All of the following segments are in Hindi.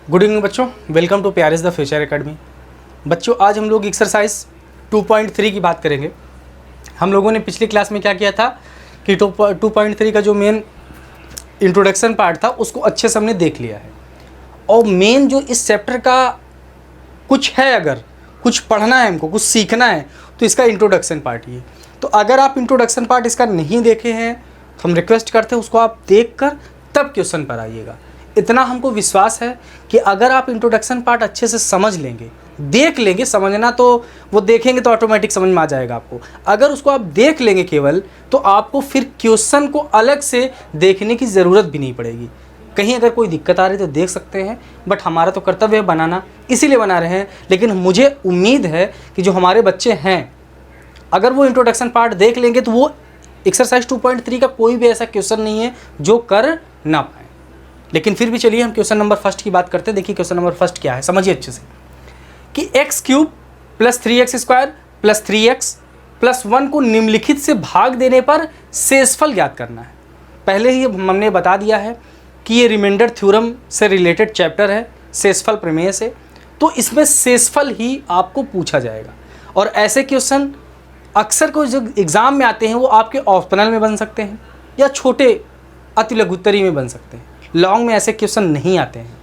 गुड इवनिंग बच्चों, वेलकम टू प्यारेस द फ्यूचर एकेडमी। बच्चों, आज हम लोग एक्सरसाइज 2.3 की बात करेंगे। हम लोगों ने पिछली क्लास में क्या किया था कि 2.3 का जो मेन इंट्रोडक्शन पार्ट था उसको अच्छे से हमने देख लिया है। और मेन जो इस चैप्टर का कुछ है, अगर कुछ पढ़ना है हमको, कुछ सीखना है, तो इसका इंट्रोडक्शन पार्ट ही है। तो अगर आप इंट्रोडक्शन पार्ट इसका नहीं देखे हैं तो हम रिक्वेस्ट करते हैं उसको आप देख कर तब क्वेश्चन पर आइएगा। इतना हमको विश्वास है कि अगर आप इंट्रोडक्शन पार्ट अच्छे से समझ लेंगे, देख लेंगे, समझना तो वो देखेंगे तो ऑटोमेटिक समझ में आ जाएगा आपको। अगर उसको आप देख लेंगे केवल, तो आपको फिर क्वेश्चन को अलग से देखने की ज़रूरत भी नहीं पड़ेगी। कहीं अगर कोई दिक्कत आ रही है तो देख सकते हैं, बट हमारा तो कर्तव्य है बनाना, इसीलिए बना रहे हैं। लेकिन मुझे उम्मीद है कि जो हमारे बच्चे हैं, अगर वो इंट्रोडक्शन पार्ट देख लेंगे तो वो एक्सरसाइज 2.3 का कोई भी ऐसा क्वेश्चन नहीं है जो कर ना पाए। लेकिन फिर भी चलिए हम क्वेश्चन नंबर फर्स्ट की बात करते हैं। देखिए क्वेश्चन नंबर फर्स्ट क्या है, समझिए अच्छे से कि x³ + 3x² + 3x + 1 को निम्नलिखित से भाग देने पर शेषफल ज्ञात करना है। पहले ही हमने बता दिया है कि ये रिमाइंडर थ्योरम से रिलेटेड चैप्टर है, शेषफल प्रमेय से। तो इसमें शेषफल ही आपको पूछा जाएगा। और ऐसे क्वेश्चन अक्सर को जो एग्ज़ाम में आते हैं वो आपके ऑप्शनल में बन सकते हैं या छोटे अति लघुत्तरी में बन सकते हैं। लॉन्ग में ऐसे क्वेश्चन नहीं आते हैं,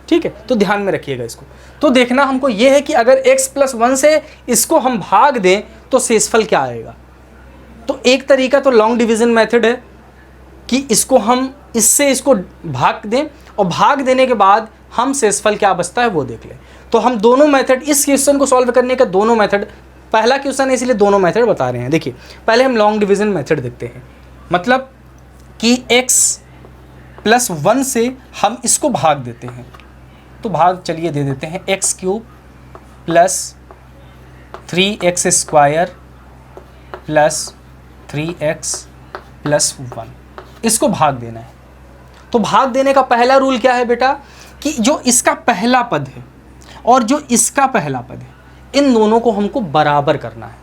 ठीक है। तो ध्यान में रखिएगा इसको। तो देखना हमको ये है कि अगर x + 1 से इसको हम भाग दें तो शेषफल क्या आएगा। तो एक तरीका तो लॉन्ग डिवीज़न मेथड है कि इसको हम इससे इसको भाग दें और भाग देने के बाद हम शेषफल क्या बचता है वो देख लें। तो हम दोनों मेथड, इस क्वेश्चन को सॉल्व करने का दोनों मेथड, पहला क्वेश्चन है इसलिए दोनों मेथड बता रहे हैं। देखिए पहले हम लॉन्ग डिवीज़न मेथड देखते हैं। मतलब कि x + 1 से हम इसको भाग देते हैं। तो भाग चलिए दे देते हैं x³ + 3x² + 3x + 1, इसको भाग देना है। तो भाग देने का पहला रूल क्या है बेटा, कि जो इसका पहला पद है और जो इसका पहला पद है, इन दोनों को हमको बराबर करना है।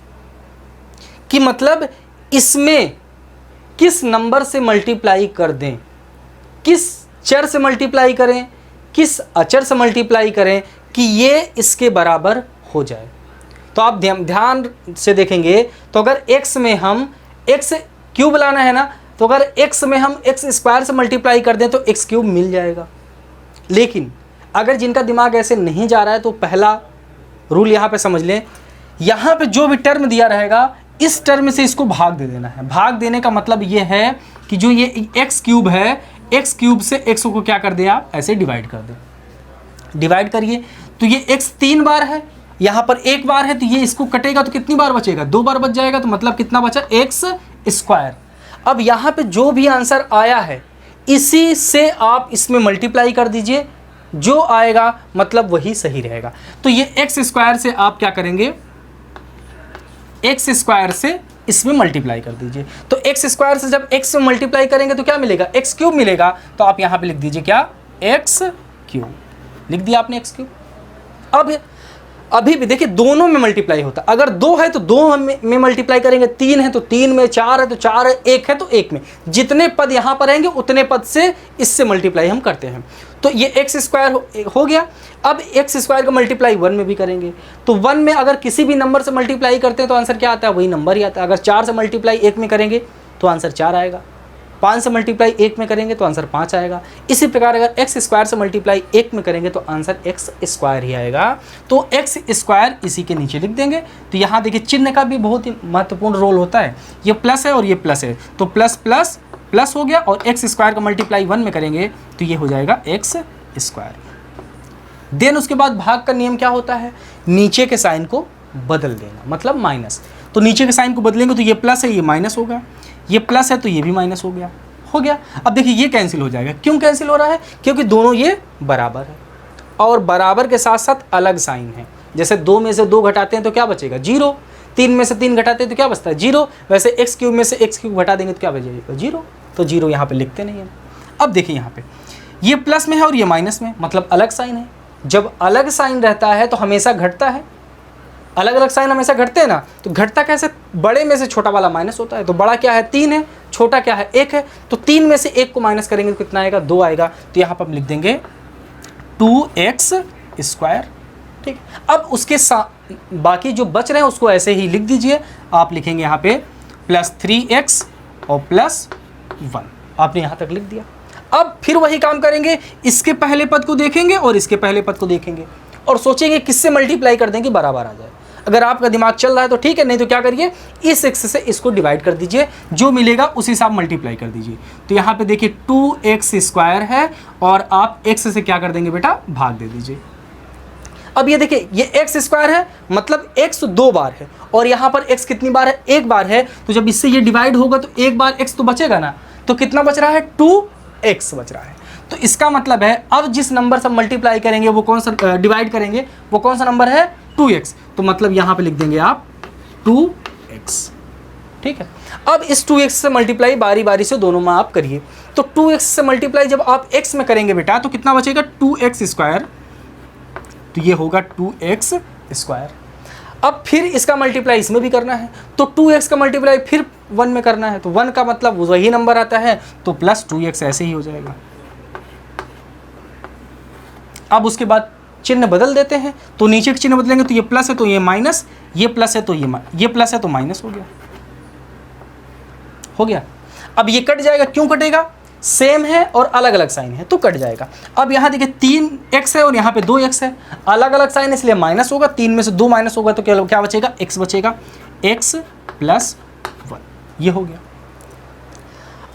कि मतलब इसमें किस नंबर से मल्टीप्लाई कर दें, किस चर से मल्टीप्लाई करें, किस अचर से मल्टीप्लाई करें कि ये इसके बराबर हो जाए। तो आप ध्यान से देखेंगे तो अगर x में हम x³ लाना है ना, तो अगर x में हम x² से मल्टीप्लाई कर दें तो x³ मिल जाएगा। लेकिन अगर जिनका दिमाग ऐसे नहीं जा रहा है तो पहला रूल यहाँ पे समझ लें, यहाँ पे जो भी टर्म दिया रहेगा इस टर्म से इसको भाग दे देना है। भाग देने का मतलब ये है कि जो ये x³ है, x³ से x को क्या कर दें आप, ऐसे डिवाइड कर दें। डिवाइड करिए तो ये x 3 बार है, यहाँ पर 1 बार है, तो ये इसको कटेगा तो कितनी बार बचेगा, 2 बार बच जाएगा। तो मतलब कितना बचा, x²। अब यहाँ पे जो भी आंसर आया है इसी से आप इसमें मल्टीप्लाई कर दीजिए, जो आएगा मतलब वही सही रहेगा। तो ये x² से आप क्या करेंगे, x² से इसमें मल्टीप्लाई कर दीजिए। तो x² से जब x में मल्टीप्लाई करेंगे तो क्या मिलेगा, x³ मिलेगा। तो आप यहाँ पे लिख दीजिए क्या, x³ लिख दिया आपने, x³। अब अभी भी देखिए दोनों में मल्टीप्लाई होता है। अगर 2 है तो 2 में मल्टीप्लाई करेंगे, 3 है तो 3 में, 4 है तो 4 है, 1 है तो 1 में। जितने पद यहाँ पर आएंगे उतने पद से इससे मल्टीप्लाई हम करते हैं। तो ये x² हो गया। अब x² का मल्टीप्लाई 1 में भी करेंगे तो 1 में अगर किसी भी नंबर से मल्टीप्लाई करते हैं तो आंसर क्या आता है, वही नंबर ही आता है। अगर 4 से मल्टीप्लाई 1 में करेंगे तो आंसर 4 आएगा। 5 से मल्टीप्लाई 1 में करेंगे तो आंसर 5 आएगा। इसी प्रकार अगर x² से मल्टीप्लाई 1 में करेंगे तो आंसर x² ही आएगा। तो x² इसी के नीचे लिख देंगे। तो यहाँ देखिए चिन्ह का भी बहुत ही महत्वपूर्ण रोल होता है। ये प्लस है और ये प्लस है, तो प्लस प्लस प्लस हो गया, और x² का मल्टीप्लाई 1 में करेंगे तो ये हो जाएगा x²। देन उसके बाद भाग का नियम क्या होता है, नीचे के साइन को बदल देना, मतलब माइनस। तो नीचे के साइन को बदलेंगे तो ये प्लस है, ये माइनस होगा, ये प्लस है तो ये भी माइनस हो गया। अब देखिए ये कैंसिल हो जाएगा। क्यों कैंसिल हो रहा है, क्योंकि दोनों ये बराबर है और बराबर के साथ साथ अलग साइन है। जैसे 2 में से 2 घटाते हैं तो क्या बचेगा, 0। 3 में से 3 घटाते हैं तो क्या बचता है, 0। वैसे x³ में से x³ घटा देंगे तो क्या बचेगा, 0। तो 0 यहाँ पे लिखते नहीं है। अब देखिए यहाँ पे ये प्लस में है और ये माइनस में, मतलब अलग साइन है। जब अलग साइन रहता है तो हमेशा घटता है। अलग अलग साइन हमेशा घटते हैं ना, तो घटता कैसे, बड़े में से छोटा वाला माइनस होता है। तो बड़ा क्या है, 3 है, छोटा क्या है, 1 है। तो 3 में से 1 को माइनस करेंगे तो कितना आएगा, 2 आएगा। तो यहाँ पर हम लिख देंगे 2x स्क्वायर। ठीक, अब उसके बाकी जो बच रहे हैं उसको ऐसे ही लिख दीजिए। आप लिखेंगे यहाँ पे प्लस 3x और प्लस 1, आपने यहाँ तक लिख दिया। अब फिर वही काम करेंगे, इसके पहले पद को देखेंगे और इसके पहले पद को देखेंगे और सोचेंगे किससे मल्टीप्लाई कर देंगे बराबर आ जाए। अगर आपका दिमाग चल रहा है तो ठीक है, नहीं तो क्या करिए, इस x से इसको डिवाइड कर दीजिए, जो मिलेगा उसी से आप मल्टीप्लाई कर दीजिए। तो यहाँ पे देखिए 2x स्क्वायर है और आप x से क्या कर देंगे बेटा, भाग दे दीजिए। अब ये देखिए ये x स्क्वायर है, मतलब x 2 बार है और यहाँ पर x कितनी बार है, 1 बार है। तो जब इससे ये डिवाइड होगा तो 1 बार x तो बचेगा ना, तो कितना बच रहा है, 2x बच रहा है। तो इसका मतलब है अब जिस नंबर से मल्टीप्लाई करेंगे वो कौन सा, डिवाइड करेंगे वो कौन सा नंबर है, 2x। तो मतलब यहाँ पे लिख देंगे आप 2x। ठीक है, अब इस 2x से मल्टीप्लाई बारी बारी से दोनों में आप करिए। तो 2x से मल्टीप्लाई जब आप x में करेंगे बेटा तो कितना बचेगा, 2x स्क्वायर। तो ये होगा 2x स्क्वायर। अब फिर इसका मल्टीप्लाई इसमें भी करना है, तो 2x का मल्टीप्लाई फिर 1 में करना है, तो 1 का मतलब वही नंबर आता है, तो प्लस 2x ऐसे ही हो जाएगा। अब उसके बाद चिन्ह बदल देते हैं, तो नीचे के चिन्ह बदलेंगे तो ये प्लस है तो ये माइनस, ये प्लस है तो ये प्लस है तो माइनस हो गया। अब ये कट जाएगा, क्यों कटेगा, सेम है और अलग अलग साइन है तो कट जाएगा। अब यहाँ देखिए 3x है और यहाँ पे 2x है, अलग अलग साइन है इसलिए माइनस होगा, 3 में से 2 माइनस होगा तो क्या बचेगा, x बचेगा, x प्लस 1, ये हो गया।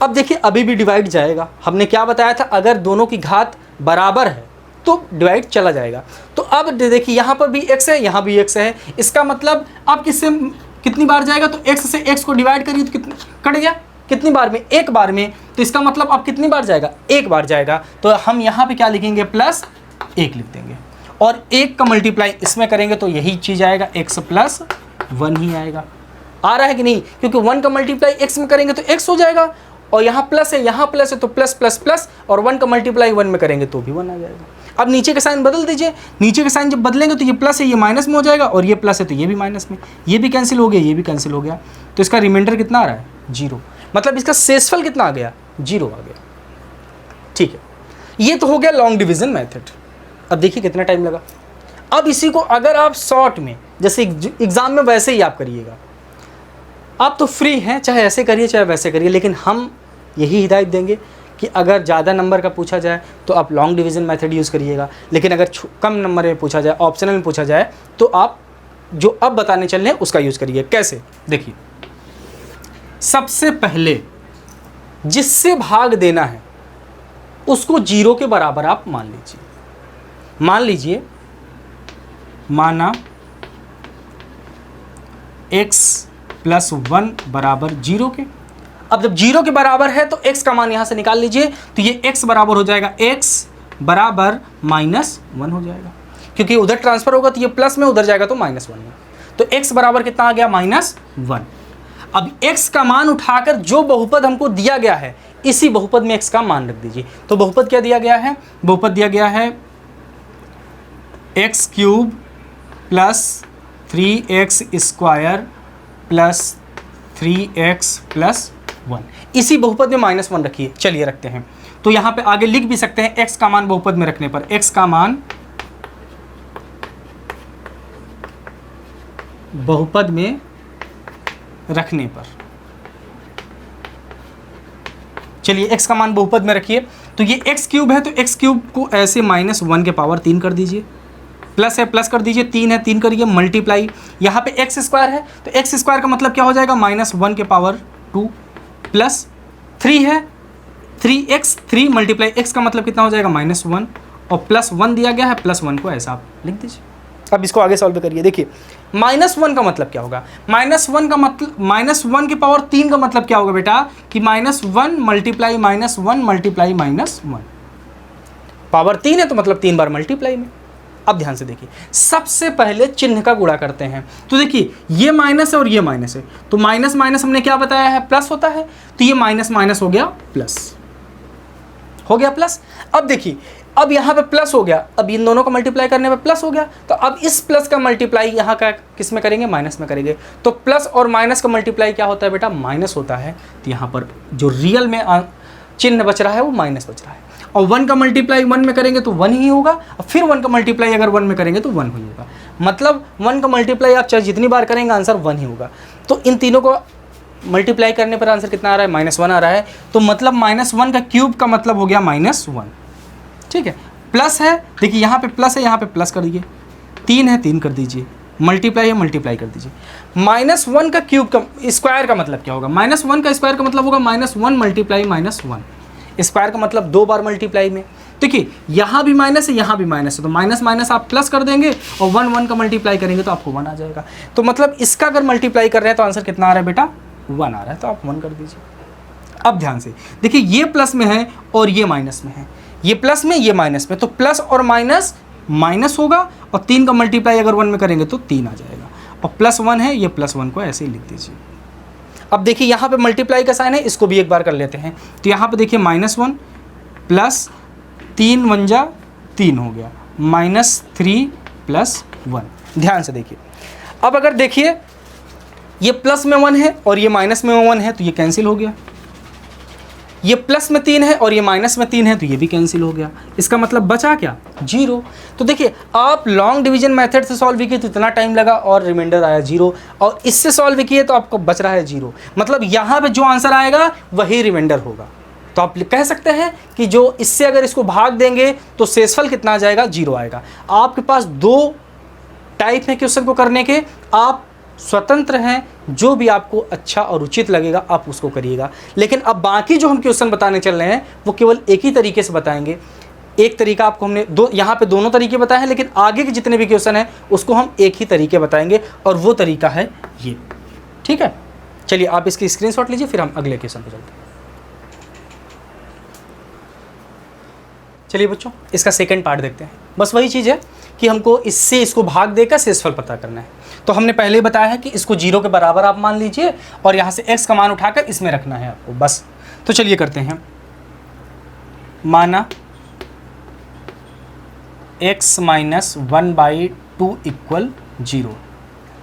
अब देखिए अभी भी डिवाइड जाएगा, हमने क्या बताया था, अगर दोनों की घात बराबर है तो डिवाइड चला जाएगा। तो अब देखिए यहाँ पर भी x है, यहाँ भी x है, इसका मतलब अब किससे कितनी बार जाएगा, तो x से x को डिवाइड करिए तो कितना कट गया, कितनी बार में, 1 बार में। तो इसका मतलब अब कितनी बार जाएगा, 1 बार जाएगा। तो हम यहाँ पे क्या लिखेंगे, प्लस 1 लिख देंगे और 1 का मल्टीप्लाई इसमें करेंगे तो यही चीज़ आएगा, x प्लस 1 ही आएगा। आ रहा है कि नहीं, क्योंकि 1 का मल्टीप्लाई x में करेंगे तो x हो जाएगा और यहाँ प्लस है तो प्लस प्लस प्लस, और 1 का मल्टीप्लाई 1 में करेंगे तो भी 1 आ जाएगा। अब नीचे के साइन बदल दीजिए, नीचे के साइन जब बदलेंगे तो ये प्लस है ये माइनस में हो जाएगा और ये प्लस है तो ये भी माइनस में, ये भी कैंसिल हो गया, ये भी कैंसिल हो गया। तो इसका रिमाइंडर कितना आ रहा है, 0, मतलब इसका शेषफल कितना आ गया, 0 आ गया। ठीक है, ये तो हो गया लॉन्ग डिवीजन मेथड। अब देखिए कितना टाइम लगा। अब इसी को अगर आप शॉर्ट में, जैसे एग्जाम में वैसे ही आप करिएगा, आप तो फ्री हैं, चाहे ऐसे करिए चाहे वैसे करिए, लेकिन हम यही हिदायत देंगे कि अगर ज़्यादा नंबर का पूछा जाए तो आप लॉन्ग डिवीज़न मेथड यूज़ करिएगा, लेकिन अगर कम नंबर में पूछा जाए, ऑप्शनल में पूछा जाए, तो आप जो अब बताने चल रहे हैं उसका यूज़ करिए। कैसे, देखिए सबसे पहले जिससे भाग देना है उसको 0 के बराबर आप मान लीजिए, माना x प्लस 1 बराबर 0 के। अब जब 0 के बराबर है तो x का मान यहाँ से निकाल लीजिए, तो ये x बराबर हो जाएगा, x बराबर -1 हो जाएगा, क्योंकि उधर ट्रांसफर होगा तो ये प्लस में, उधर जाएगा तो -1 में। तो x बराबर कितना आ गया, -1। अब x का मान उठाकर जो बहुपद हमको दिया गया है इसी बहुपद में x का मान रख दीजिए। तो बहुपद क्या दिया गया है, बहुपद दिया गया है x³ plus 3x square plus 3x plus 1, इसी बहुपद में -1 रखिए। चलिए रखते हैं, तो यहाँ पे आगे लिख भी सकते हैं x का मान बहुपद में रखने पर, x का मान बहुपद में रखने पर, चलिए x का मान बहुपद में रखिए। तो ये x³ है तो x³ को ऐसे -1 के पावर 3 कर दीजिए, प्लस है प्लस कर दीजिए, 3 है 3 करिए, मल्टीप्लाई यहाँ पे x² है तो x² का मतलब क्या हो जाएगा, -1 के पावर 2 प्लस 3 है 3x, 3 मल्टीप्लाई x का मतलब कितना हो जाएगा, -1 और प्लस 1 दिया गया है, प्लस 1 को ऐसा आप लिख दीजिए। अब इसको आगे सॉल्व करिए। देखिए -1 का मतलब क्या होगा, -1 का मतलब -1 के पावर 3 का मतलब क्या होगा बेटा, कि -1 मल्टीप्लाई -1 मल्टीप्लाई -1, पावर 3 है तो मतलब 3 बार मल्टीप्लाई में। अब ध्यान से देखिए, सबसे पहले चिन्ह का गुणा करते हैं। तो देखिए ये माइनस है और ये माइनस है, तो माइनस माइनस हमने क्या बताया है, प्लस होता है, तो ये माइनस माइनस हो गया प्लस, हो गया प्लस। अब देखिए अब यहाँ पे प्लस हो गया, अब इन दोनों का मल्टीप्लाई करने पे प्लस हो गया, तो अब इस प्लस का मल्टीप्लाई यहाँ का किस में करेंगे, माइनस में करेंगे। तो प्लस और माइनस का मल्टीप्लाई क्या होता है बेटा, माइनस होता है। तो यहाँ पर जो रियल में चिन्ह बच रहा है वो माइनस बच रहा है। और 1 का मल्टीप्लाई 1 में करेंगे तो 1 ही होगा, और फिर 1 का मल्टीप्लाई अगर 1 में करेंगे तो 1 ही होगा। मतलब 1 का मल्टीप्लाई आप चाहे जितनी बार करेंगे आंसर 1 ही होगा। तो इन तीनों को मल्टीप्लाई करने पर आंसर कितना आ रहा है, -1 आ रहा है। तो मतलब -1 का क्यूब का मतलब हो गया -1, ठीक है। प्लस है, देखिए यहाँ पे प्लस है, यहाँ पे प्लस कर दीजिए, 3 है 3 कर दीजिए, मल्टीप्लाई है मल्टीप्लाई कर दीजिए। -1 का क्यूब का स्क्वायर का मतलब क्या होगा, -1 का स्क्वायर का मतलब होगा -1 मल्टीप्लाई -1, स्क्वायर का मतलब 2 बार मल्टीप्लाई में। देखिए यहाँ भी माइनस है, यहाँ भी माइनस है, तो माइनस माइनस आप प्लस कर देंगे और 1 का मल्टीप्लाई करेंगे तो आपको 1 आ जाएगा। तो मतलब इसका अगर मल्टीप्लाई कर रहे हैं तो आंसर कितना आ रहा है बेटा, 1 आ रहा है, तो आप 1 कर दीजिए। अब ध्यान से देखिए, ये प्लस में है और ये माइनस में है, ये प्लस में ये माइनस में, तो प्लस और माइनस माइनस होगा, और 3 का मल्टीप्लाई अगर 1 में करेंगे तो 3 आ जाएगा, और +1 है, ये +1 को ऐसे ही लिख दीजिए। अब देखिए यहाँ पे मल्टीप्लाई का साइन है, इसको भी एक बार कर लेते हैं। तो यहाँ पे देखिए -1 प्लस 3 1 जा 3 हो गया, -3 + 1। ध्यान से देखिए, अब अगर देखिए ये प्लस में 1 है और ये माइनस में 1 है तो ये कैंसिल हो गया, ये प्लस में 3 है और ये माइनस में 3 है तो ये भी कैंसिल हो गया। इसका मतलब बचा क्या, 0। तो देखिए आप लॉन्ग डिवीजन मेथड से सॉल्व किए तो इतना टाइम लगा और रिमाइंडर आया 0, और इससे सॉल्व किए तो आपको बच रहा है 0। मतलब यहाँ पे जो आंसर आएगा वही रिमाइंडर होगा। तो आप कह सकते हैं कि जो इससे अगर इसको भाग देंगे तो शेषफल कितना आ जाएगा, 0 आएगा। आपके पास 2 टाइप है क्वेश्चन को करने के, आप स्वतंत्र हैं, जो भी आपको अच्छा और उचित लगेगा आप उसको करिएगा। लेकिन अब बाकी जो हम क्वेश्चन बताने चल रहे हैं वो केवल एक ही तरीके से बताएंगे। एक तरीका आपको हमने यहाँ पे दोनों तरीके बताए हैं, लेकिन आगे के जितने भी क्वेश्चन हैं उसको हम एक ही तरीके बताएंगे, और वो तरीका है ये, ठीक है। चलिए आप इसकी स्क्रीनशॉट लीजिए, फिर हम अगले क्वेश्चन पर चलते हैं। चलिए बच्चों, इसका सेकंड पार्ट देखते हैं। बस वही चीज़ है कि हमको इससे इसको भाग देकर शेषफल पता करना है। तो हमने पहले ही बताया है कि इसको 0 के बराबर आप मान लीजिए, और यहाँ से x का मान उठाकर इसमें रखना है आपको, बस। तो चलिए करते हैं। माना x - 1/2 = 0,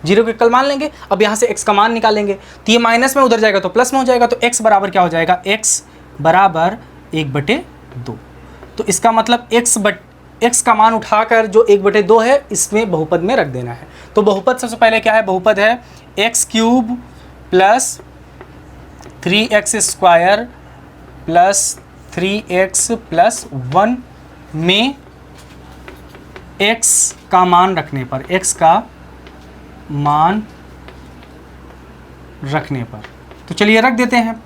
0 के कल मान लेंगे। अब यहाँ से x का मान निकालेंगे तो ये माइनस में उधर जाएगा तो प्लस में हो जाएगा, तो x बराबर क्या हो जाएगा, x बराबर 1/2। तो इसका मतलब x का मान उठाकर जो 1/2 है इसमें बहुपद में रख देना है। तो बहुपद सबसे पहले क्या है, बहुपद है x³ + 3x² + 3x + 1 में x का मान रखने पर, x का मान रखने पर, तो चलिए रख देते हैं।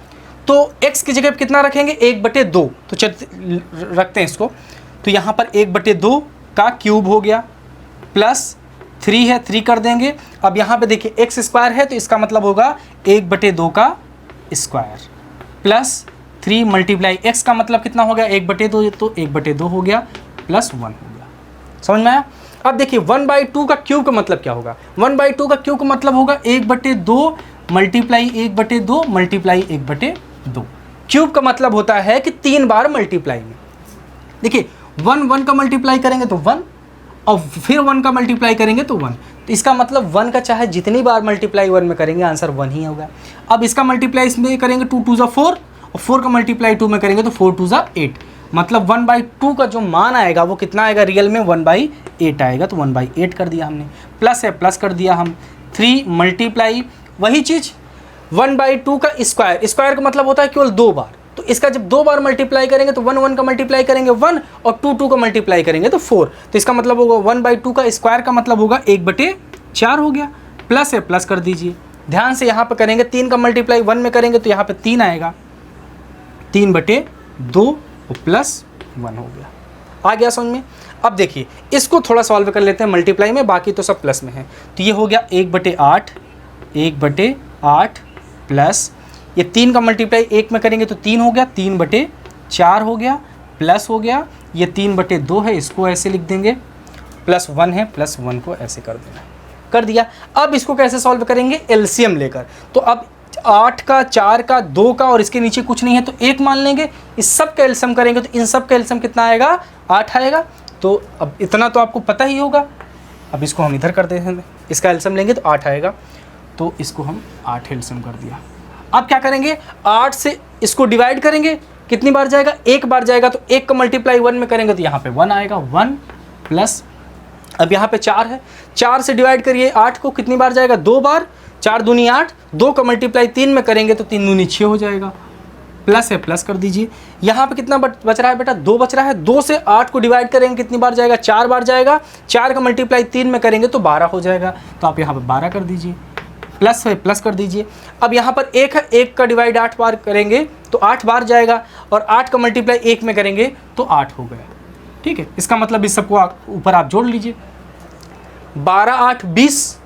तो x की जगह कितना रखेंगे, 1/2। तो चलिए रखते हैं इसको। तो यहाँ पर 1/2 का क्यूब हो गया, प्लस 3 है 3 कर देंगे। अब यहाँ पे देखिए x² है तो इसका मतलब होगा 1/2 का स्क्वायर, प्लस 3 मल्टीप्लाई x का मतलब कितना हो गया, 1/2, तो 1/2 हो गया, प्लस 1 हो गया। समझ में आया। अब देखिए 1/2 का क्यूब का मतलब क्या होगा, 1/2 का क्यूब का मतलब होगा 1/2 मल्टीप्लाई 1/2 मल्टीप्लाई 1/2। क्यूब का मतलब होता है कि 3 बार मल्टीप्लाई में। देखिए 1 का मल्टीप्लाई करेंगे तो 1, और फिर 1 का मल्टीप्लाई करेंगे तो 1। तो इसका मतलब 1 का चाहे जितनी बार मल्टीप्लाई 1 में करेंगे आंसर 1 ही होगा। अब इसका मल्टीप्लाई इसमें करेंगे 2 2 = 4, और 4 का मल्टीप्लाई 2 में करेंगे तो 4 2 = 8। मतलब 1/2 का जो मान आएगा वो कितना आएगा, रियल में 1/8 आएगा। तो 1/8 कर दिया हमने, प्लस है प्लस कर दिया हम, 3 मल्टीप्लाई वही चीज़ 1/2 का स्क्वायर, स्क्वायर का मतलब होता है केवल 2 बार। तो इसका जब 2 बार मल्टीप्लाई करेंगे तो 1 का मल्टीप्लाई करेंगे 1, और 2 का मल्टीप्लाई करेंगे तो 4। तो इसका मतलब होगा 1/2 का स्क्वायर का मतलब होगा 1/4 हो गया, प्लस है प्लस कर दीजिए। ध्यान से यहाँ पर करेंगे 3 का मल्टीप्लाई 1 में करेंगे तो यहाँ पे 3 आएगा, 3/2 और प्लस 1 हो गया। आ गया समझ में। अब देखिए इसको थोड़ा सॉल्व कर लेते हैं मल्टीप्लाई में, बाकी तो सब प्लस में है। तो ये हो गया 1/8 प्लस ये 3 का मल्टीप्लाई 1 में करेंगे तो 3 हो गया, 3/4 हो गया, प्लस हो गया ये 3/2 है, इसको ऐसे लिख देंगे, प्लस 1 है, प्लस 1 को ऐसे कर देना, कर दिया। अब इसको कैसे सॉल्व करेंगे, एलसीएम लेकर। तो अब 8 का 4 का 2 का और इसके नीचे कुछ नहीं है तो 1 मान लेंगे। इस सब का एलसीएम करेंगे तो इन सब का एलसीएम कितना आएगा, 8 आएगा। तो अब इतना तो आपको पता ही होगा। अब इसको हम इधर कर देते हैं, इसका एलसीएम लेंगे तो 8 आएगा, तो इसको हम 8 एलसीएम कर दिया। अब क्या करेंगे, 8 से इसको डिवाइड करेंगे कितनी बार जाएगा, एक बार जाएगा, तो एक का मल्टीप्लाई 1 में करेंगे तो यहाँ पे 1 आएगा, 1 प्लस, अब यहाँ पे 4 है, 4 से डिवाइड करिए 8 को, कितनी बार जाएगा, 2 बार, 4 दूनी 8, 2 का मल्टीप्लाई 3 में करेंगे तो 3 दूनी 6 हो जाएगा, प्लस है प्लस कर दीजिए। यहाँ पे कितना बच रहा है बेटा, 2 बच रहा है, 2 से 8 को डिवाइड करेंगे कितनी बार जाएगा, 4 बार जाएगा, 4 का मल्टीप्लाई 3 में करेंगे तो 12 हो जाएगा, तो आप यहाँ पे 12 कर दीजिए, प्लस है प्लस कर दीजिए। अब यहाँ पर 1 है, 1 का डिवाइड 8 बार करेंगे तो 8 बार जाएगा, और 8 का मल्टीप्लाई 1 में करेंगे तो 8 हो गया, ठीक है। इसका मतलब इस सबको ऊपर आप जोड़ लीजिए, 12 8 20,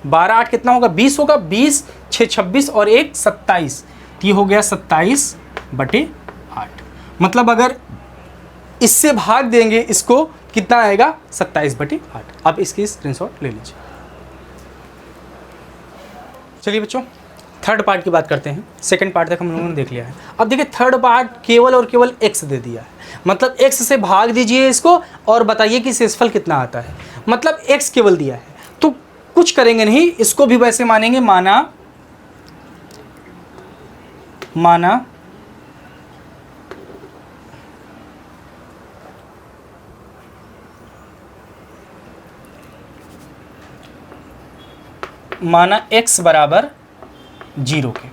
12 8 कितना होगा, 20 होगा, 20 6 26 और 1 27, ये हो गया 27/8। मतलब अगर इससे भाग देंगे इसको कितना आएगा, 27/8। अब इसकी स्क्रीनशॉट ले लीजिए। चलिए बच्चों थर्ड पार्ट की बात करते हैं। सेकंड पार्ट तक हम लोगों ने देख लिया है। अब देखिए थर्ड पार्ट केवल और केवल x दे दिया है, मतलब x से भाग दीजिए इसको और बताइए कि शेषफल कितना आता है। मतलब x केवल दिया है तो कुछ करेंगे नहीं, इसको भी वैसे मानेंगे, माना x बराबर 0 के,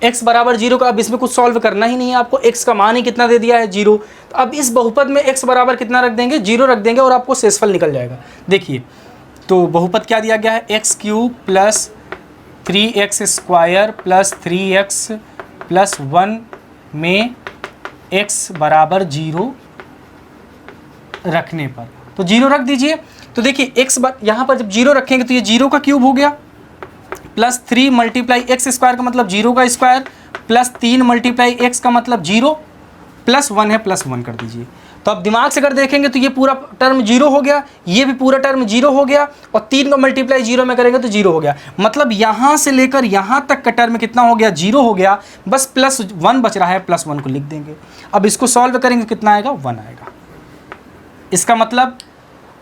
x बराबर 0 का अब इसमें कुछ सॉल्व करना ही नहीं है आपको, x का मान ही कितना दे दिया है 0। तो अब इस बहुपद में x बराबर कितना रख देंगे, 0 रख देंगे और आपको शेषफल निकल जाएगा। देखिए तो बहुपद क्या दिया गया है, x³ plus 3x² plus 3x plus 1 में x बराबर 0 रखने पर, तो 0 रख दीजिए। तो देखिए x यहाँ पर जब 0 रखेंगे तो ये 0 का क्यूब हो गया, प्लस 3 मल्टीप्लाई x² का मतलब 0 का स्क्वायर, प्लस 3 मल्टीप्लाई x का मतलब 0, प्लस 1 है प्लस 1 कर दीजिए। तो अब दिमाग से अगर देखेंगे तो ये पूरा टर्म 0 हो गया, ये भी पूरा टर्म 0 हो गया, और 3 का मल्टीप्लाई 0 में करेंगे तो 0 हो गया। मतलब यहाँ से लेकर यहाँ तक का टर्म कितना हो गया, 0 हो गया, बस प्लस 1 बच रहा है, प्लस 1 को लिख देंगे। अब इसको सॉल्व करेंगे कितना आएगा, 1 आएगा। इसका मतलब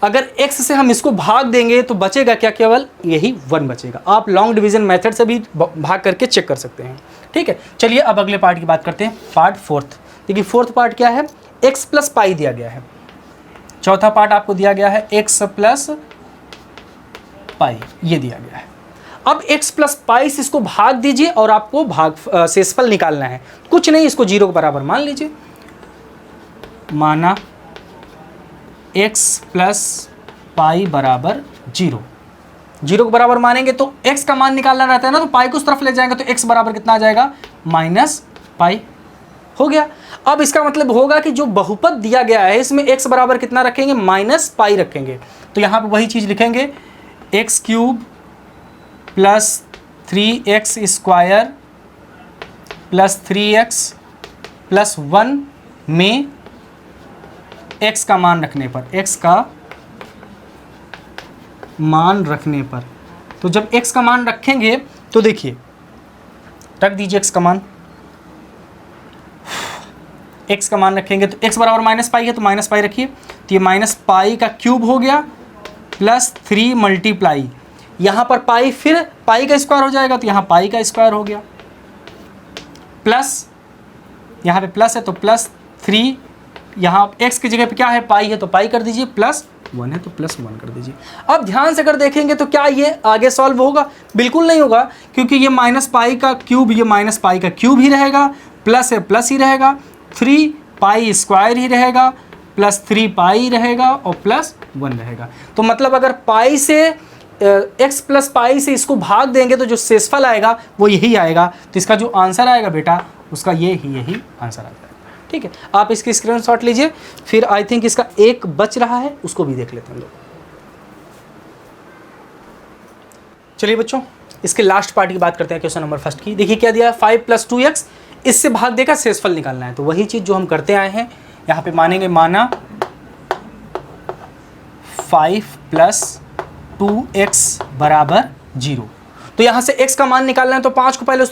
अगर x से हम इसको भाग देंगे तो बचेगा क्या, केवल यही 1 बचेगा। आप लॉन्ग डिवीजन मेथड से भी भाग करके चेक कर सकते हैं, ठीक है। चलिए अब अगले पार्ट की बात करते हैं, पार्ट फोर्थ। देखिए फोर्थ पार्ट क्या है, x प्लस पाई दिया गया है। चौथा पार्ट आपको दिया गया है x प्लस पाई, ये दिया गया है। अब x प्लस पाई से इसको भाग दीजिए और आपको शेषफल निकालना है। कुछ नहीं, इसको 0 के बराबर मान लीजिए, माना x प्लस पाई बराबर 0। 0 के बराबर मानेंगे तो x का मान निकालना रहता है ना, तो पाई को उस तरफ ले जाएंगे तो x बराबर कितना आ जाएगा, माइनस पाई हो गया। अब इसका मतलब होगा कि जो बहुपद दिया गया है इसमें x बराबर कितना रखेंगे, माइनस पाई रखेंगे। तो यहाँ पे वही चीज़ लिखेंगे, x³ plus 3x² plus 3x plus 1 में x का मान रखने पर, x का मान रखने पर, तो जब x का मान रखेंगे तो देखिए रख दीजिए x का मान, x का मान रखेंगे तो x बराबर माइनस पाई है तो माइनस पाई रखिए, तो ये माइनस पाई का क्यूब हो गया, प्लस 3 मल्टीप्लाई, यहाँ पर पाई फिर पाई का स्क्वायर हो जाएगा तो यहाँ पाई का स्क्वायर हो गया, प्लस यहाँ पे प्लस है तो प्लस 3, यहाँ x की जगह पे क्या है, पाई है तो पाई कर दीजिए, प्लस 1 है तो प्लस 1 कर दीजिए। अब ध्यान से अगर देखेंगे तो क्या ये आगे सॉल्व होगा, बिल्कुल नहीं होगा, क्योंकि ये माइनस पाई का क्यूब, ये माइनस पाई का क्यूब ही रहेगा, प्लस है प्लस ही रहेगा, 3 पाई स्क्वायर ही रहेगा, प्लस 3 पाई रहेगा और प्लस 1 रहेगा। तो मतलब अगर पाई से x प्लस पाई से इसको भाग देंगे तो जो शेषफल आएगा वो यही आएगा। तो इसका जो आंसर आएगा बेटा उसका यही आंसर आ जाएगा, ठीक है। आप इसकी स्क्रीनशॉट लीजिए, फिर आई थिंक इसका एक बच रहा है उसको भी देख लेते हैं लोग। चलिए बच्चों इसके लास्ट पार्ट की बात करते हैं, क्वेश्चन नंबर फर्स्ट की। देखिए क्या दिया है, 5 + 2x, इससे भाग देकर शेषफल निकालना है। तो वही चीज़ जो हम करते आए हैं यहाँ पे मानेंगे, माना 5 + 2x बराबर 0। तो यहाँ से x का मान निकालना है तो 5 को पहले उस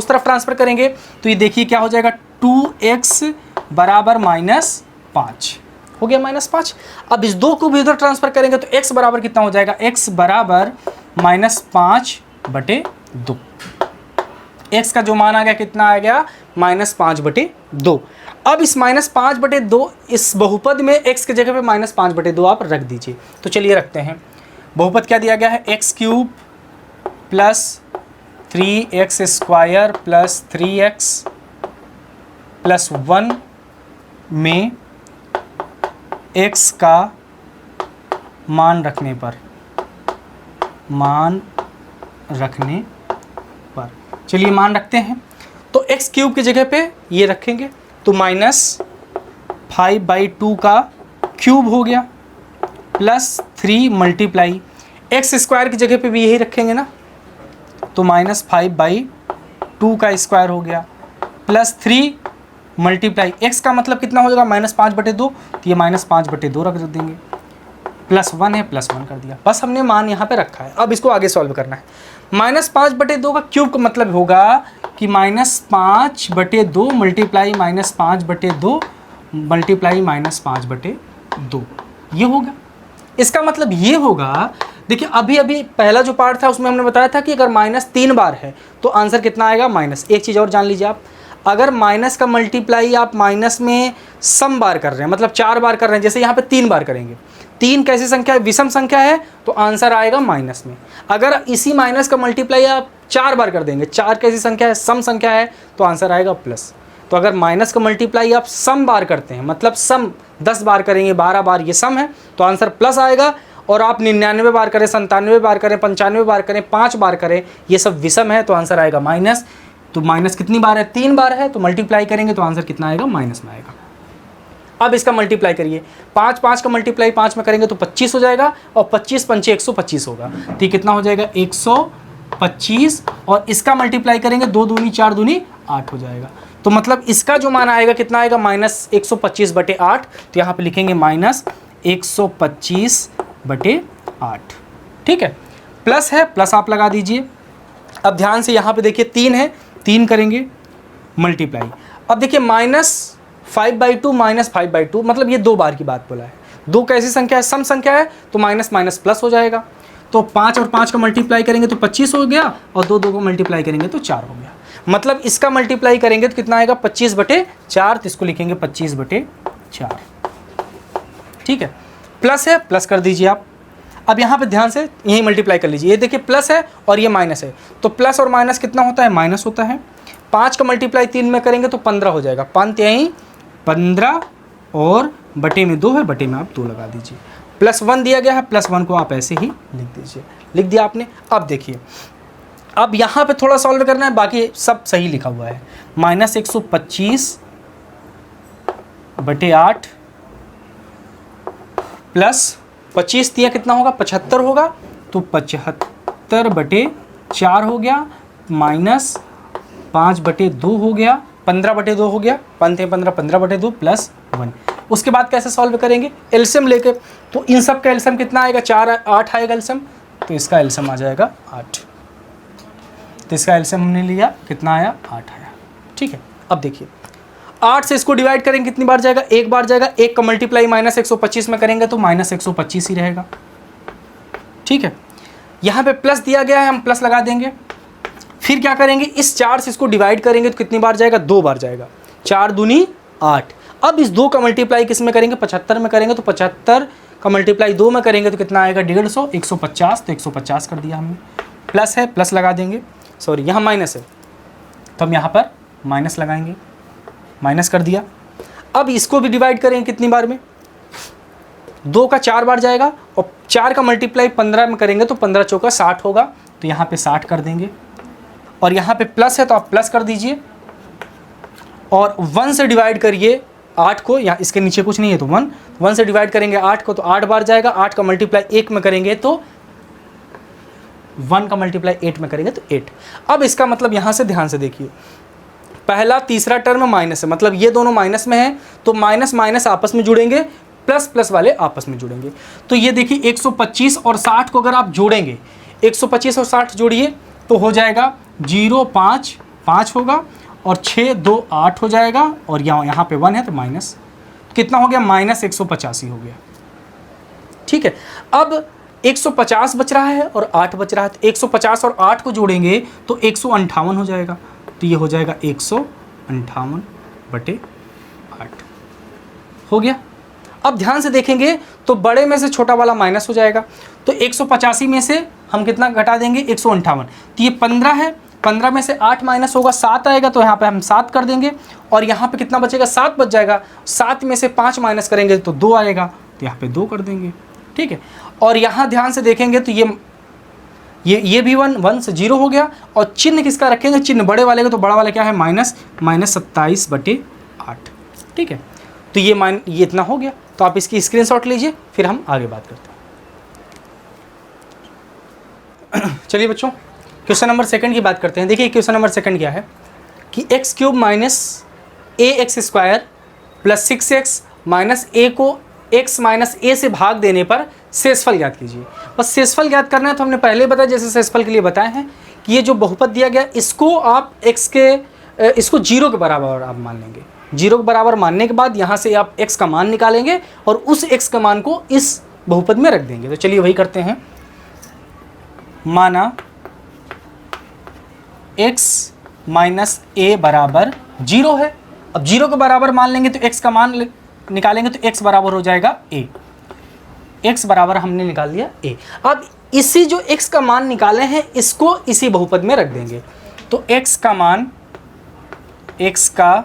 तरफ ट्रांसफर करेंगे, तो ये देखिए क्या हो जाएगा, 2x बराबर -5 हो गया, -5। अब इस 2 को भी उधर ट्रांसफर करेंगे तो x बराबर कितना हो जाएगा, x बराबर -5/2। x का जो मान आ गया कितना आ गया -5/2। अब इस -5/2 इस बहुपद में x की जगह पे -5/2 आप रख दीजिए। तो चलिए रखते हैं। बहुपद क्या दिया गया है, x³ + 3x² + 3x + 1 में x का मान रखने पर चलिए मान रखते हैं। तो x³ की जगह पे ये रखेंगे तो -5/2 का क्यूब हो गया +3 मल्टीप्लाई x² की जगह पे भी यही रखेंगे ना, तो -5/2 का स्क्वायर हो गया +3 मल्टीप्लाई x का मतलब कितना हो जाएगा -5/2, तो ये -5/2 रख देंगे, +1 है +1 कर दिया। बस हमने मान यहाँ पे रखा है। अब इसको आगे सॉल्व करना है। -5/2 का क्यूब का मतलब होगा कि -5/2 मल्टीप्लाई -5/2 मल्टीप्लाई -5/2 ये होगा। इसका मतलब ये होगा, देखिए अभी अभी पहला जो पार्ट था उसमें हमने बताया था कि अगर -3 बार है तो आंसर कितना आएगा माइनस। एक चीज़ और जान लीजिए आप, अगर माइनस का मल्टीप्लाई आप माइनस में सम बार कर रहे हैं, मतलब 4 बार कर रहे हैं, जैसे यहाँ पे 3 बार करेंगे, 3 कैसी संख्या है, विषम संख्या है, तो आंसर आएगा माइनस में। अगर इसी माइनस का मल्टीप्लाई आप 4 बार कर देंगे, 4 कैसी संख्या है, सम संख्या है, तो आंसर आएगा प्लस। तो अगर माइनस का मल्टीप्लाई आप सम बार करते हैं, मतलब सम 10 बार करेंगे, 12 बार ये सम है, तो आंसर प्लस आएगा। और आप 99 बार करें, 97 बार करें, 95 बार करें, 5 बार करें, ये सब विषम है, तो आंसर आएगा माइनस। तो माइनस कितनी बार है, 3 बार है, तो मल्टीप्लाई करेंगे तो आंसर कितना आएगा, माइनस में आएगा। अब इसका मल्टीप्लाई करिए, 5 का मल्टीप्लाई 5 में करेंगे तो 25 हो जाएगा, और 25 पंचे 125 होगा, तो ये कितना हो जाएगा 125, और इसका मल्टीप्लाई करेंगे 2 दूनी 4 दूनी 8 हो जाएगा। तो मतलब इसका जो मान आएगा कितना आएगा -125/8, तो यहाँ पे लिखेंगे -125/8। ठीक है, प्लस है, प्लस आप लगा दीजिए। अब ध्यान से यहाँ पे देखिए 3 है, 3 करेंगे मल्टीप्लाई। अब देखिए -5/2 -5/2 मतलब ये 2 बार की बात बोला है। 2 कैसी संख्या है, सम संख्या है, तो माइनस माइनस प्लस हो जाएगा। तो 5 और 5 का मल्टीप्लाई करेंगे तो 25 हो गया, और 2 को मल्टीप्लाई करेंगे तो 4 हो गया। मतलब इसका मल्टीप्लाई करेंगे तो कितना आएगा 25/4, तो इसको लिखेंगे 25/4। ठीक है, प्लस है, प्लस कर दीजिए आप। अब यहाँ पे ध्यान से यही मल्टीप्लाई कर लीजिए, ये देखिए प्लस है और ये माइनस है, तो प्लस और माइनस कितना होता है, माइनस होता है। 5 का मल्टीप्लाई 3 में करेंगे तो 15 हो जाएगा, 5 यहीं 15, और बटे में 2 है, बटे में आप 2 लगा दीजिए। +1 दिया गया है, +1 को आप ऐसे ही लिख दीजिए। लिख दिया आपने। अब देखिए, अब यहाँ पे थोड़ा सॉल्व करना है, बाकी सब सही लिखा हुआ है। -125/8 प्लस 25 दिया कितना होगा, 75 होगा, तो 75/4 हो गया, माइनस 5/2 हो गया, 15/2 हो गया, 15 15/2 +1। उसके बाद कैसे सॉल्व करेंगे, एलसीएम लेके। तो इन सब का एलसीएम कितना आएगा, 4 8 आएगा एलसीएम, तो इसका एलसीएम आ जाएगा 8। तो इसका एलसीएम हमने लिया, कितना आया, 8 आया। ठीक है, अब देखिए 8 से इसको डिवाइड करेंगे कितनी बार जाएगा, एक बार जाएगा। 1 का मल्टीप्लाई -125 में करेंगे तो -125 ही रहेगा। ठीक है, यहाँ पे प्लस दिया गया है, हम प्लस लगा देंगे। फिर क्या करेंगे, इस 4 से इसको डिवाइड करेंगे तो कितनी बार जाएगा, 2 बार जाएगा। 4 दूनी 8। अब इस 2 का मल्टीप्लाई किस में करेंगे, 75 में करेंगे, तो 75 का मल्टीप्लाई 2 में करेंगे तो कितना आएगा, 150, 150, तो 150 कर दिया हमने। प्लस है, प्लस लगा देंगे, सॉरी यहाँ माइनस है, तो हम यहाँ पर माइनस लगाएंगे, माइनस कर दिया। अब इसको भी डिवाइड करेंगे कितनी बार में, 2 का 4 बार जाएगा, और 4 का मल्टीप्लाई 15 में करेंगे तो 15 चौका 60 होगा, तो यहाँ पे 60 कर देंगे। और यहाँ पे प्लस है तो आप प्लस कर दीजिए, और 1 से डिवाइड करिए 8 को, यहाँ इसके नीचे कुछ नहीं है तो 1 से डिवाइड करेंगे 8 को तो 8 बार जाएगा। 8 का मल्टीप्लाई 1 में करेंगे तो 1 का मल्टीप्लाई 8 में करेंगे तो 8। अब इसका मतलब यहाँ से ध्यान से देखिए, पहला तीसरा टर्म माइनस है, मतलब ये दोनों माइनस में है, तो माइनस माइनस आपस में जुड़ेंगे, प्लस प्लस वाले आपस में जुड़ेंगे। तो ये देखिए 125 और 60 को अगर आप जोड़ेंगे, 125 और 60 जोड़िए तो हो जाएगा 0 5 5 होगा, और 6 2 8 हो जाएगा, और यहाँ पे 1 है तो माइनस कितना हो गया, -185 हो गया। ठीक है, अब 150 बच रहा है और 8 बच रहा है, तो 150 और 8 को जोड़ेंगे तो 158 हो जाएगा। तो ये हो जाएगा 158/8 हो गया। अब ध्यान से देखेंगे तो बड़े में से छोटा वाला माइनस हो जाएगा, तो 185 में से हम कितना घटा देंगे 158, तो ये 15 है, 15 में से 8 माइनस होगा 7 आएगा, तो यहाँ पे हम 7 कर देंगे और यहाँ पे कितना बचेगा 7 बच जाएगा, 7 में से 5 माइनस करेंगे तो 2 आएगा, तो यहाँ पे 2 कर देंगे। ठीक है, और यहाँ ध्यान से देखेंगे तो ये भी 1 से 0 हो गया, और चिन्ह किसका रखेंगे, चिन्ह बड़े वाले का, तो बड़ा वाला क्या है -27/8। ठीक है, तो ये इतना हो गया, तो आप इसकी स्क्रीनशॉट लीजिए, फिर हम आगे बात करते हैं। चलिए बच्चों, क्वेश्चन नंबर 2 की बात करते हैं। देखिए क्वेश्चन नंबर 2 क्या है कि x³ - ax² + 6x - a को x - a से भाग देने पर शेषफल ज्ञात कीजिए। बस शेषफल ज्ञात करना है, तो हमने पहले बताया, जैसे शेषफल के लिए बताए हैं कि ये जो बहुपद दिया गया इसको आप इसको 0 के बराबर आप मान लेंगे। 0 के बराबर मानने के बाद यहाँ से आप x का मान निकालेंगे और उस x का मान को इस बहुपद में रख देंगे। तो चलिए वही करते हैं। माना x - a बराबर 0 है। अब 0 के बराबर मान लेंगे तो x का मान निकालेंगे तो x बराबर हो जाएगा a। x बराबर हमने निकाल दिया a। अब इसी जो x का मान निकाले हैं इसको इसी बहुपद में रख देंगे। तो x का मान x³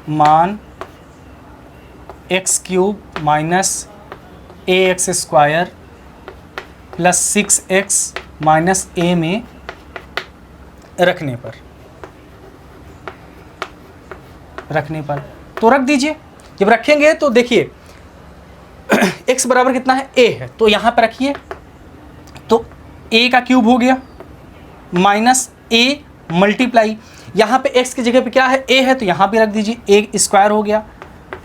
- ax² + 6x - a में रखने पर तो रख दीजिए। जब रखेंगे तो देखिए x बराबर कितना है a है, तो यहाँ पर रखिए, तो a का क्यूब हो गया -a मल्टीप्लाई, यहाँ पे x की जगह पे क्या है a है, तो यहाँ भी रख दीजिए a² हो गया,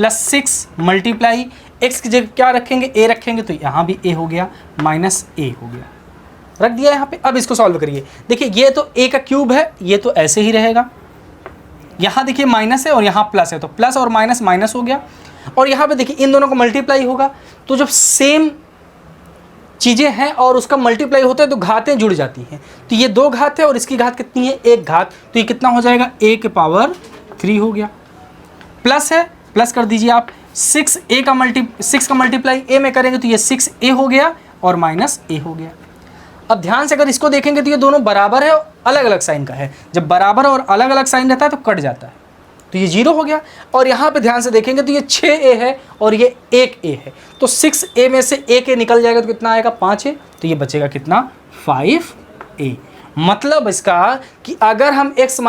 +6 मल्टीप्लाई x की जगह क्या रखेंगे a रखेंगे, तो यहाँ भी a हो गया -a हो गया, रख दिया यहाँ पे। अब इसको सॉल्व करिए। देखिए ये तो a का क्यूब है, ये तो ऐसे ही रहेगा, यहाँ देखिए माइनस है और यहाँ प्लस है, तो प्लस और माइनस माइनस हो गया, और यहाँ पे देखिए इन दोनों को मल्टीप्लाई होगा, तो जब सेम चीज़ें हैं और उसका मल्टीप्लाई होता है तो घातें जुड़ जाती हैं। तो ये 2 घात है और इसकी घात कितनी है 1 घात, तो ये कितना हो जाएगा a³ हो गया। प्लस है, प्लस कर दीजिए आप, 6 का मल्टीप्लाई a में करेंगे तो ये 6a हो गया और -a हो गया। अब ध्यान से अगर इसको देखेंगे तो ये दोनों बराबर है और अलग अलग साइन का है। जब बराबर और अलग अलग साइन रहता है तो कट जाता है, तो ये 0 हो गया। और यहाँ पे ध्यान से देखेंगे तो ये 6a है और ये 1a है, तो 6a में से 1a निकल जाएगा तो कितना आएगा 5a, तो ये बचेगा कितना 5a। मतलब इसका कि अगर हम x -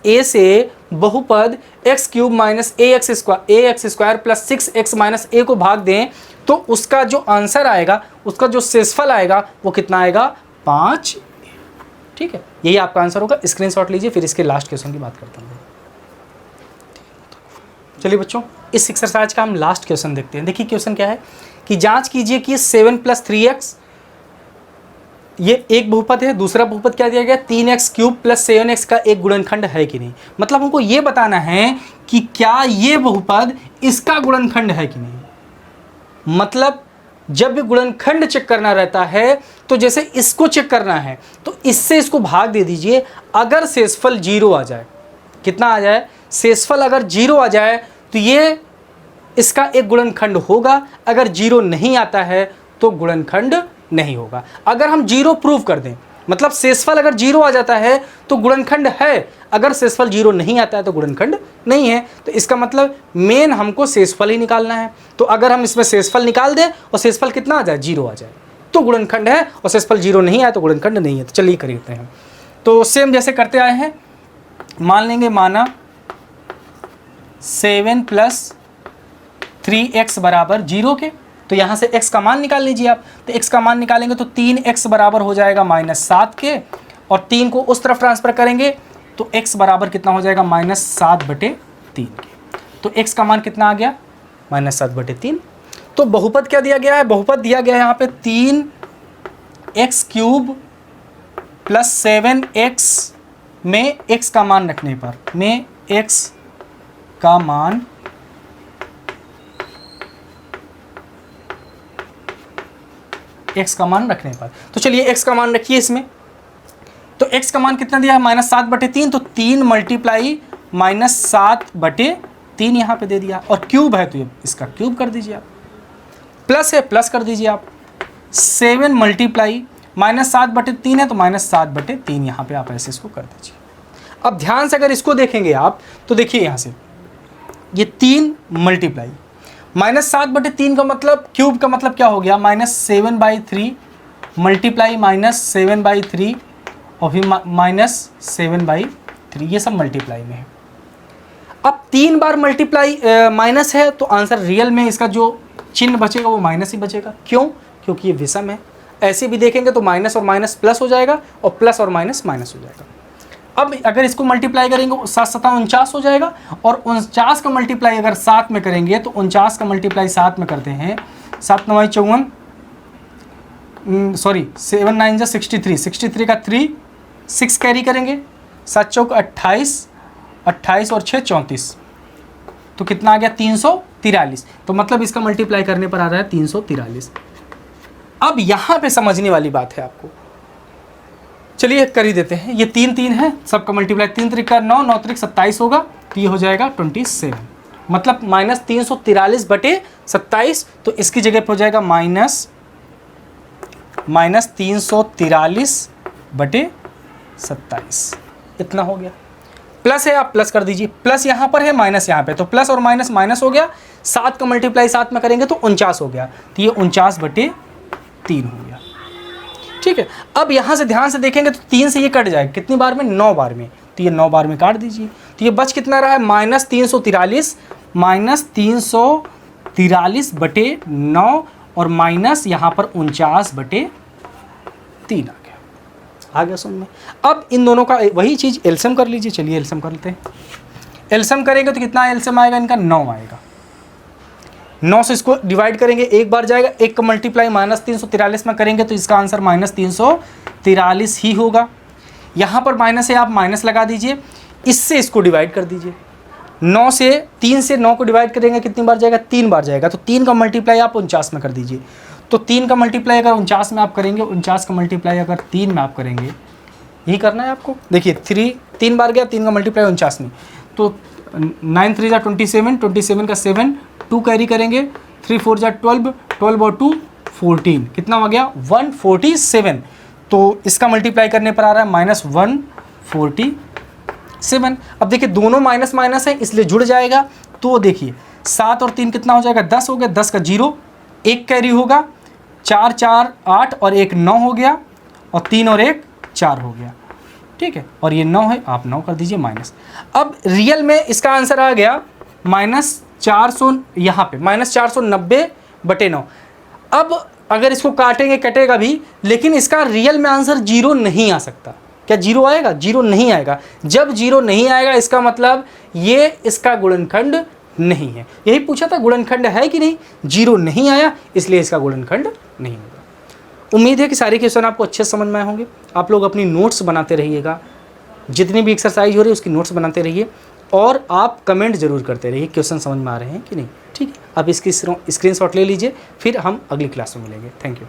a से बहुपद x³ - ax² + 6x - a को भाग दें तो उसका जो आंसर आएगा, उसका जो शेषफल आएगा वो कितना आएगा 5। ठीक है, यही आपका आंसर होगा। स्क्रीनशॉट लीजिए, फिर इसके लास्ट क्वेश्चन की बात करते हैं। चलिए बच्चों, इस एक्सरसाइज का हम लास्ट क्वेश्चन देखते हैं। देखिए क्वेश्चन क्या है कि जांच कीजिए कि 7 + 3x ये एक बहुपद है, दूसरा बहुपद क्या दिया गया 3x³ + 7x का एक गुणनखंड है कि नहीं। मतलब हमको ये बताना है कि क्या ये बहुपद इसका गुणनखंड है कि नहीं। मतलब जब भी गुणनखंड चेक करना रहता है तो जैसे इसको चेक करना है तो इससे इसको भाग दे दीजिए। अगर शेषफल 0 आ जाए, कितना आ जाए, शेषफल अगर 0 आ जाए तो ये इसका एक गुणनखंड होगा। अगर 0 नहीं आता है तो गुणनखंड नहीं होगा। अगर हम 0 प्रूव कर दें, मतलब शेषफल अगर 0 आ जाता है तो गुणनखंड है, अगर शेषफल 0 नहीं आता है तो गुणनखंड नहीं है। तो इसका मतलब मेन हमको शेषफल ही निकालना है। तो अगर हम इसमें शेषफल निकाल दें और शेषफल कितना आ जाए 0 आ जाए तो गुणनखंड है, और शेषफल 0 नहीं आया तो गुणनखंड नहीं है। तो चलिए करते हैं। तो सेम जैसे करते आए हैं, मान लेंगे माना 7 + 3x बराबर 0 के, तो यहाँ से x का मान निकाल लीजिए आप। तो x का मान निकालेंगे तो 3x बराबर हो जाएगा -7 के, और 3 को उस तरफ ट्रांसफर करेंगे तो x बराबर कितना हो जाएगा -7/3 के। तो x का मान कितना आ गया -7/3। तो बहुपद क्या दिया गया है, बहुपद दिया गया है यहाँ पे 3x³ + 7x में x का मान रखने पर, में x का मान रखने पर। तो चलिए x का मान रखिए इसमें। तो x का मान कितना दिया है -7/3, तो 3 मल्टीप्लाई -7/3 यहाँ पे दे दिया, और क्यूब है तो ये इसका क्यूब कर दीजिए आप, प्लस है प्लस कर दीजिए आप, 7 मल्टीप्लाई -7/3 है तो -7/3 यहाँ पे आप ऐसे इसको कर दीजिए। अब ध्यान से अगर इसको देखेंगे आप तो देखिए यहाँ से ये 3 मल्टीप्लाई -7/3 का मतलब क्यूब का मतलब क्या हो गया, -7/3 मल्टीप्लाई -7/3 और फिर -7/3, ये सब मल्टीप्लाई में है। अब 3 बार मल्टीप्लाई माइनस है तो आंसर रियल में इसका जो चिन्ह बचेगा वो माइनस ही बचेगा। क्यों? क्योंकि ये विषम है। ऐसे भी देखेंगे तो माइनस और माइनस प्लस हो जाएगा और प्लस और माइनस माइनस हो जाएगा। अब अगर इसको मल्टीप्लाई करेंगे 7×7 = 49 हो जाएगा, और 49 का मल्टीप्लाई अगर 7 में करेंगे तो 49 का मल्टीप्लाई 7 में करते हैं, 7×9 = 54, 7×9 = 63, 63 का 3 6 कैरी करेंगे, 7×4 = 28, 28 और 6 = 34, तो कितना आ गया 343। तो मतलब इसका मल्टीप्लाई करने पर आ रहा है 343। अब यहाँ पे समझने वाली बात है आपको, चलिए कर ही देते हैं। ये 3 3 है, सबका मल्टीप्लाई 3 3 का 9, 9 3 27 होगा, तो ये हो जाएगा 27, मतलब -343/27, तो इसकी जगह पर हो जाएगा -343/27, इतना हो गया। प्लस है, आप प्लस कर दीजिए, प्लस यहाँ पर है माइनस यहाँ पे, तो प्लस और माइनस माइनस हो गया, 7 का मल्टीप्लाई 7 में करेंगे तो 49 हो गया, तो ये 49/3 हो गया। ठीक है, अब यहाँ से ध्यान से देखेंगे तो 3 से ये कट जाएगा, कितनी बार में, 9 बार में, तो ये 9 बार में काट दीजिए, तो ये बच कितना रहा है -343, -343/9 और माइनस यहाँ पर 49/3 आ गया समझ में। अब इन दोनों का वही चीज़ एलसीएम कर लीजिए, चलिए एलसीएम कर लेते हैं। एलसीएम करेंगे तो कितना एलसीएम आएगा इनका, 9 आएगा। 9 से इसको डिवाइड करेंगे, एक बार जाएगा, एक का मल्टीप्लाई -343 में करेंगे तो इसका आंसर -343 ही होगा। यहाँ पर माइनस है, आप माइनस लगा दीजिए, इससे इसको डिवाइड कर दीजिए। 9 से 3 से 9 को डिवाइड करेंगे, कितनी बार जाएगा, 3 बार जाएगा, तो 3 का मल्टीप्लाई आप 49 में कर दीजिए। तो 3 का मल्टीप्लाई अगर 49 में आप करेंगे, 49 का मल्टीप्लाई अगर 3 में आप करेंगे, यही करना है आपको। देखिए 3 बार गया, 3 का मल्टीप्लाई 49 में, तो 9 3 = 27, 27 का 7, 2 कैरी करेंगे, 3 4 = 12, 12 और 2 14, कितना हो गया 147। तो इसका मल्टीप्लाई करने पर आ रहा है -147। अब देखिए दोनों माइनस माइनस है इसलिए जुड़ जाएगा, तो देखिए 7 और 3 कितना हो जाएगा, 10 हो गया, 10 का 0, 1 कैरी होगा, 4 4 8 और 1 9 हो गया, और 3 और 1 4 हो गया। ठीक है, और ये 9 है, आप 9 कर दीजिए माइनस। अब रियल में इसका आंसर आ गया -400, यहाँ पे -490/9। अब अगर इसको काटेंगे कटेगा भी, लेकिन इसका रियल में आंसर 0 नहीं आ सकता। क्या 0 आएगा? 0 नहीं आएगा। जब 0 नहीं आएगा इसका मतलब ये इसका गुणनखंड नहीं है। यही पूछा था गुणनखंड है कि नहीं, 0 नहीं आया इसलिए इसका गुणनखंड नहीं होगा। उम्मीद है कि सारे क्वेश्चन आपको अच्छे समझ में आए होंगे। आप लोग अपनी नोट्स बनाते रहिएगा, जितनी भी एक्सरसाइज हो रही है उसकी नोट्स बनाते रहिए, और आप कमेंट जरूर करते रहिए क्वेश्चन समझ में आ रहे हैं कि नहीं। ठीक है, आप इसकी स्क्रीनशॉट ले लीजिए, फिर हम अगली क्लास में मिलेंगे। Thank you.